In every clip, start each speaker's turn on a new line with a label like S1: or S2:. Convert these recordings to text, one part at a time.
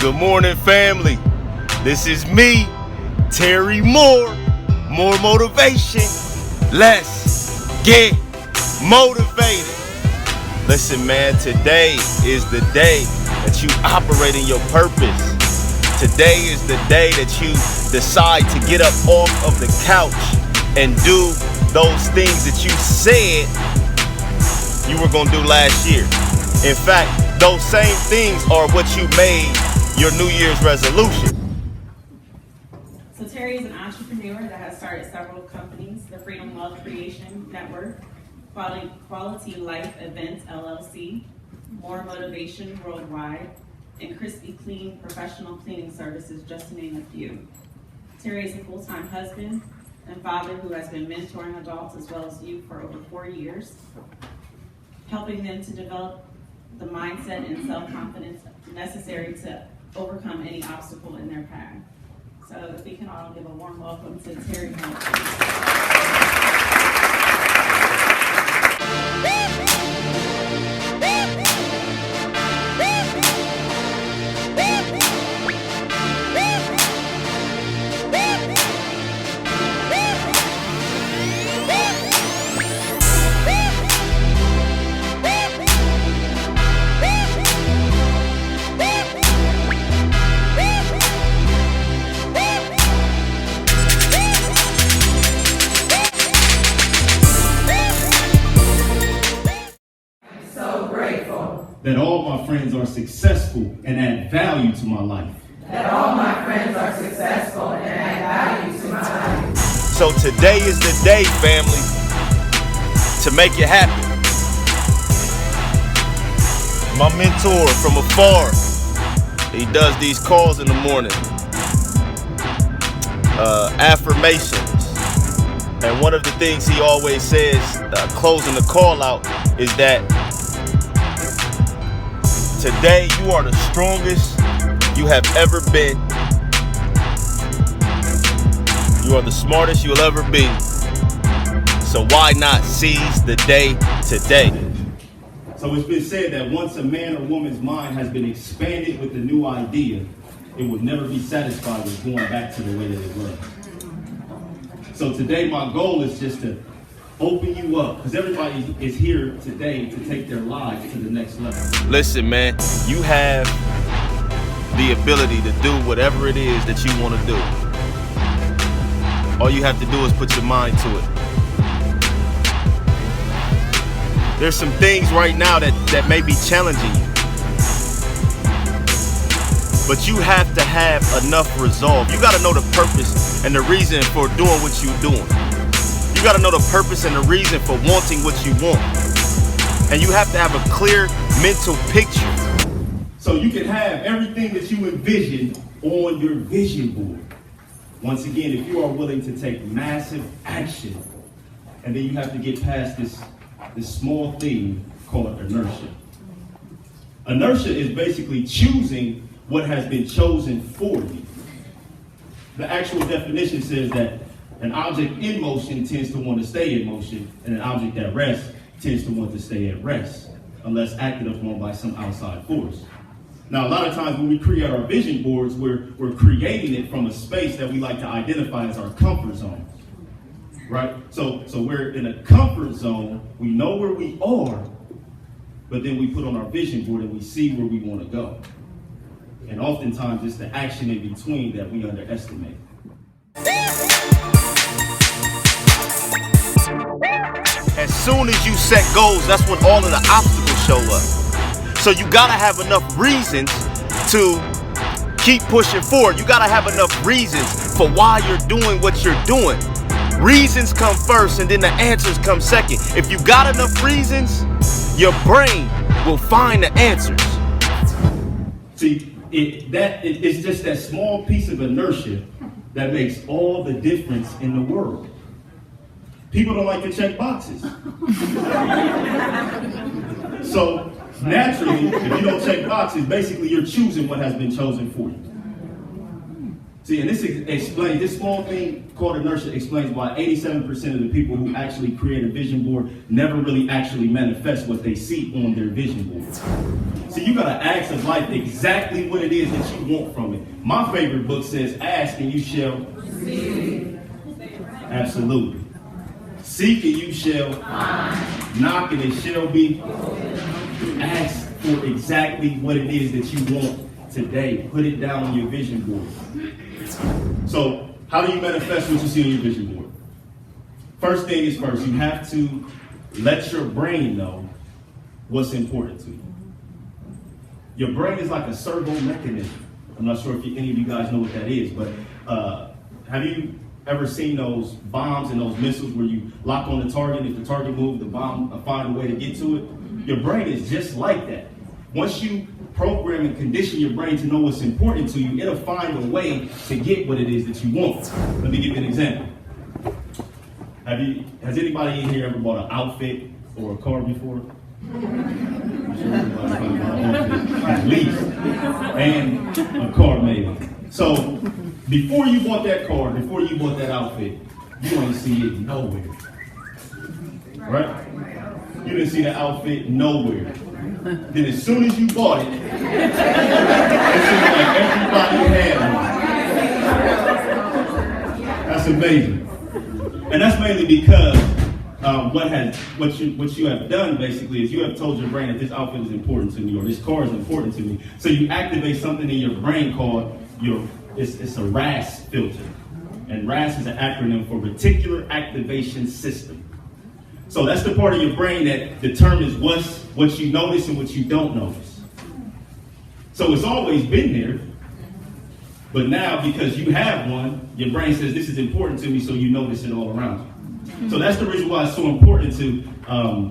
S1: Good morning, family. This is me, Terry Moore. More motivation. Let's get motivated. Listen, man, today is the day that you operate in your purpose. Today is the day that you decide to get up off of the couch and do those things that you said you were gonna do last year. In fact, those same things are what you made your New Year's resolution.
S2: So Terry is an entrepreneur that has started several companies: the Freedom Wealth Creation Network, Quality Life Events LLC, More Motivation Worldwide, and Crispy Clean Professional Cleaning Services, just to name a few. Terry is a full-time husband and father who has been mentoring adults as well as youth for over 4 years, helping them to develop the mindset and self-confidence necessary to overcome any obstacle in their path. So if we can all give a warm welcome to Terry Moore.
S3: That all my friends are successful and add value to my life.
S4: That all my friends are successful and add value to my life.
S1: So today is the day, family, to make it happen. My mentor from afar, he does these calls in the morning. Affirmations. And one of the things he always says, closing the call out, is that today you are the strongest you have ever been. You are the smartest you'll ever be. So why not seize the day today?
S3: So it's been said that once a man or woman's mind has been expanded with a new idea, it will never be satisfied with going back to the way that it was. So today my goal is just to open you up, because everybody is here today to take their lives to the next level.
S1: Listen, man, you have the ability to do whatever it is that you want to do. All you have to do is put your mind to it. There's some things right now that may be challenging you, but you have to have enough resolve. You got to know the purpose and the reason for doing what you're doing. You got to know the purpose and the reason for wanting what you want. And you have to have a clear mental picture.
S3: So you can have everything that you envision on your vision board. Once again, if you are willing to take massive action, and then you have to get past this small thing called inertia. Inertia is basically choosing what has been chosen for you. The actual definition says that an object in motion tends to want to stay in motion, and an object at rest tends to want to stay at rest, unless acted upon by some outside force. Now, a lot of times when we create our vision boards, we're creating it from a space that we like to identify as our comfort zone, right? So we're in a comfort zone, we know where we are, but then we put on our vision board and we see where we want to go. And oftentimes it's the action in between that we underestimate.
S1: As soon as you set goals, that's when all of the obstacles show up. So you gotta have enough reasons to keep pushing forward. You gotta have enough reasons for why you're doing what you're doing. Reasons come first and then the answers come second. If you got enough reasons, your brain will find the answers.
S3: See, it's just that small piece of inertia that makes all the difference in the world. People don't like to check boxes. So naturally, if you don't check boxes, basically you're choosing what has been chosen for you. See, and this small thing called inertia explains why 87% of the people who actually create a vision board never really actually manifest what they see on their vision board. So you gotta ask of life exactly what it is that you want from it. My favorite book says, ask and you shall receive. Absolutely. Seek and you shall find. Knock and it shall be. Ask for exactly what it is that you want today. Put it down on your vision board. So, how do you manifest what you see on your vision board? First thing is first, you have to let your brain know what's important to you. Your brain is like a servo mechanism. I'm not sure if any of you guys know what that is, but have you ever seen those bombs and those missiles where you lock on the target, if the target moves, the bomb will find a way to get to it? Your brain is just like that. Once you program and condition your brain to know what's important to you, it'll find a way to get what it is that you want. Let me give you an example. Has anybody in here ever bought an outfit or a car before? I'm sure everybody's bought an outfit, at least, and a car maybe. So before you bought that car, before you bought that outfit, you didn't see it nowhere, right? You didn't see the outfit nowhere. Then as soon as you bought it, it seemed like everybody had one. That's amazing. And that's mainly because what you have done basically is you have told your brain that this outfit is important to me or this car is important to me. So you activate something in your brain called it's a RAS filter. And RAS is an acronym for Reticular Activation System. So that's the part of your brain that determines what you notice and what you don't notice. So it's always been there, but now because you have one, your brain says this is important to me, so you notice it all around you. So that's the reason why it's so important to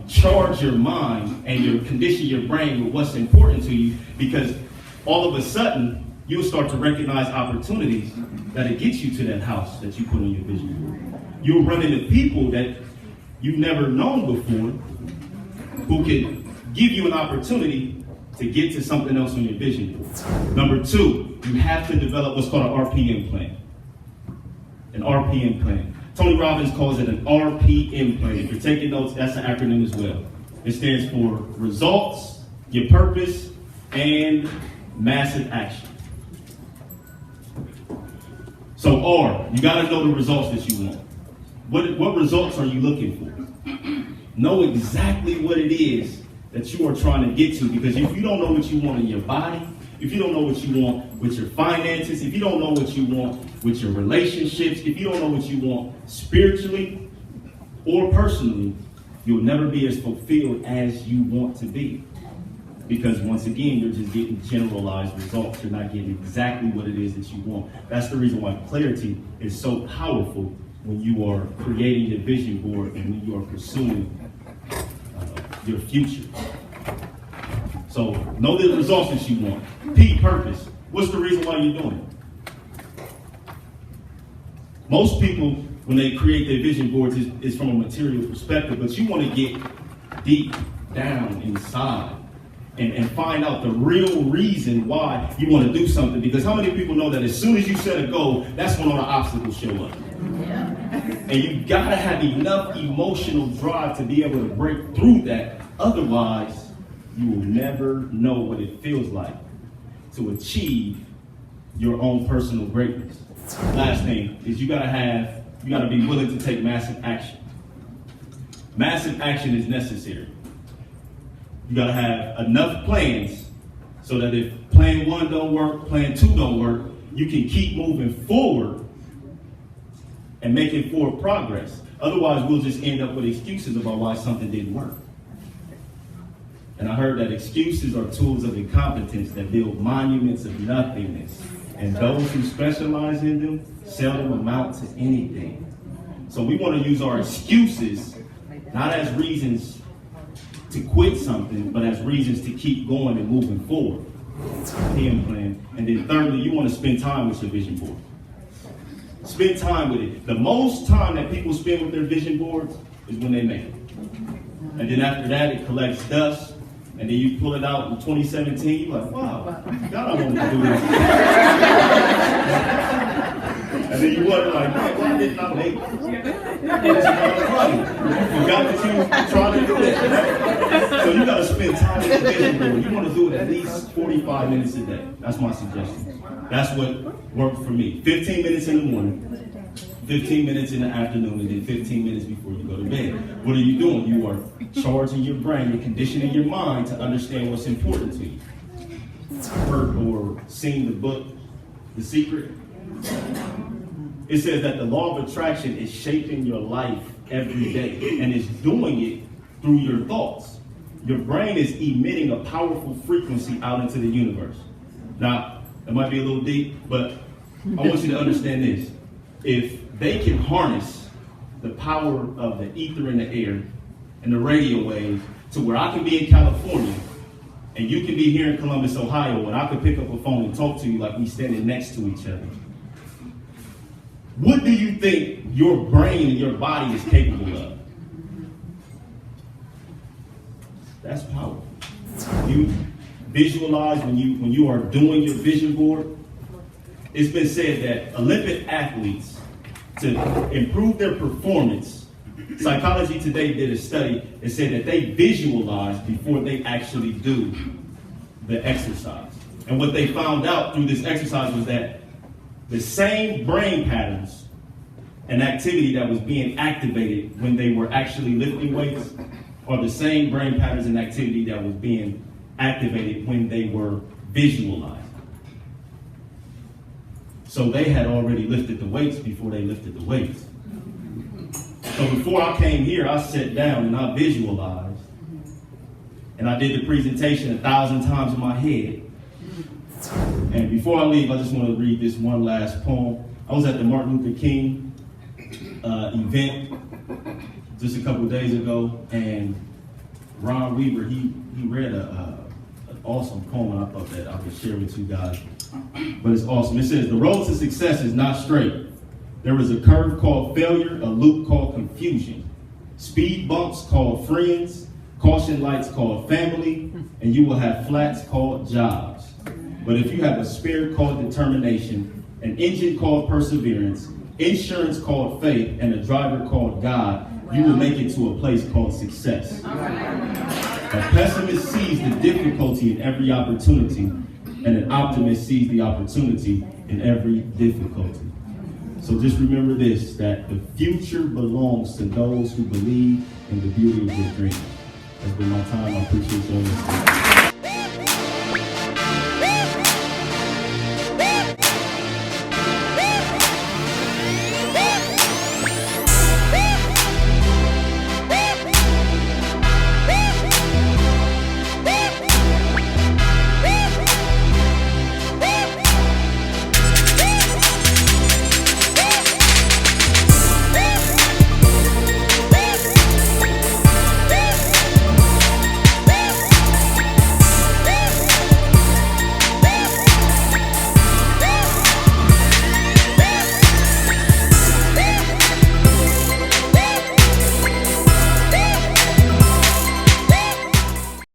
S3: charge your mind and condition your brain with what's important to you, because all of a sudden you'll start to recognize opportunities that'll get you to that house that you put on your vision board. You'll run into people that you've never known before who can give you an opportunity to get to something else on your vision board. Number 2, you have to develop what's called an RPM plan. An RPM plan. Tony Robbins calls it an RPM plan. If you're taking notes, that's an acronym as well. It stands for results, your purpose, and massive action. So R, you gotta know the results that you want. What results are you looking for? Know exactly what it is that you are trying to get to, because if you don't know what you want in your body, if you don't know what you want with your finances, if you don't know what you want with your relationships, if you don't know what you want spiritually or personally, you'll never be as fulfilled as you want to be. Because once again, you're just getting generalized results. You're not getting exactly what it is that you want. That's the reason why clarity is so powerful when you are creating your vision board and when you are pursuing your future. So know the results that you want. P, purpose. What's the reason why you're doing it? Most people, when they create their vision boards, is from a material perspective, but you want to get deep down inside and find out the real reason why you want to do something. Because how many people know that as soon as you set a goal, that's when all the obstacles show up? Yeah. And you gotta have enough emotional drive to be able to break through that. Otherwise, you will never know what it feels like to achieve your own personal greatness. Last thing is you gotta be willing to take massive action. Massive action is necessary. You gotta have enough plans so that if plan 1 don't work, plan 2 don't work, you can keep moving forward and making forward progress. Otherwise, we'll just end up with excuses about why something didn't work. And I heard that excuses are tools of incompetence that build monuments of nothingness. And those who specialize in them seldom amount to anything. So we want to use our excuses not as reasons to quit something, but as reasons to keep going and moving forward. PM plan. And then thirdly, you want to spend time with your vision board. Spend time with it. The most time that people spend with their vision boards is when they make it. And then after that, it collects dust. And then you pull it out in 2017, you're like, wow, God, I wanted to do this. And then you wonder, like, man, why didn't I make this amount of money? You forgot that you were trying to do it. So you got to spend time with the vision board. You want to do it at least 45 minutes a day. That's my suggestion. That's what worked for me. 15 minutes in the morning, 15 minutes in the afternoon, and then 15 minutes before you go to bed. What are you doing? You are charging your brain, you're conditioning your mind to understand what's important to you. Heard or seen the book, The Secret? It says that the law of attraction is shaping your life every day, and it's doing it through your thoughts. Your brain is emitting a powerful frequency out into the universe. Now, it might be a little deep, but I want you to understand this. If they can harness the power of the ether in the air and the radio waves to where I can be in California and you can be here in Columbus, Ohio, and I can pick up a phone and talk to you like we standing next to each other, what do you think your brain and your body is capable of? That's powerful. You visualize when you are doing your vision board. It's been said that Olympic athletes, to improve their performance, Psychology Today did a study and said that they visualize before they actually do the exercise. And what they found out through this exercise was that the same brain patterns and activity that was being activated when they were actually lifting weights are the same brain patterns and activity that was being activated when they were visualizing. So they had already lifted the weights before they lifted the weights. So before I came here, I sat down and I visualized. And I did the presentation 1,000 times in my head. And before I leave, I just want to read this one last poem. I was at the Martin Luther King event just a couple of days ago, and Ron Weaver, he read an awesome poem, and I thought that I could share with you guys. But it's awesome. It says, "The road to success is not straight. There is a curve called failure, a loop called confusion, speed bumps called friends, caution lights called family, and you will have flats called jobs. But if you have a spirit called determination, an engine called perseverance, insurance called faith, and a driver called God, you will make it to a place called success." A pessimist sees the difficulty in every opportunity, and an optimist sees the opportunity in every difficulty. So just remember this, that the future belongs to those who believe in the beauty of their dreams. That's been my time. I appreciate you all listening.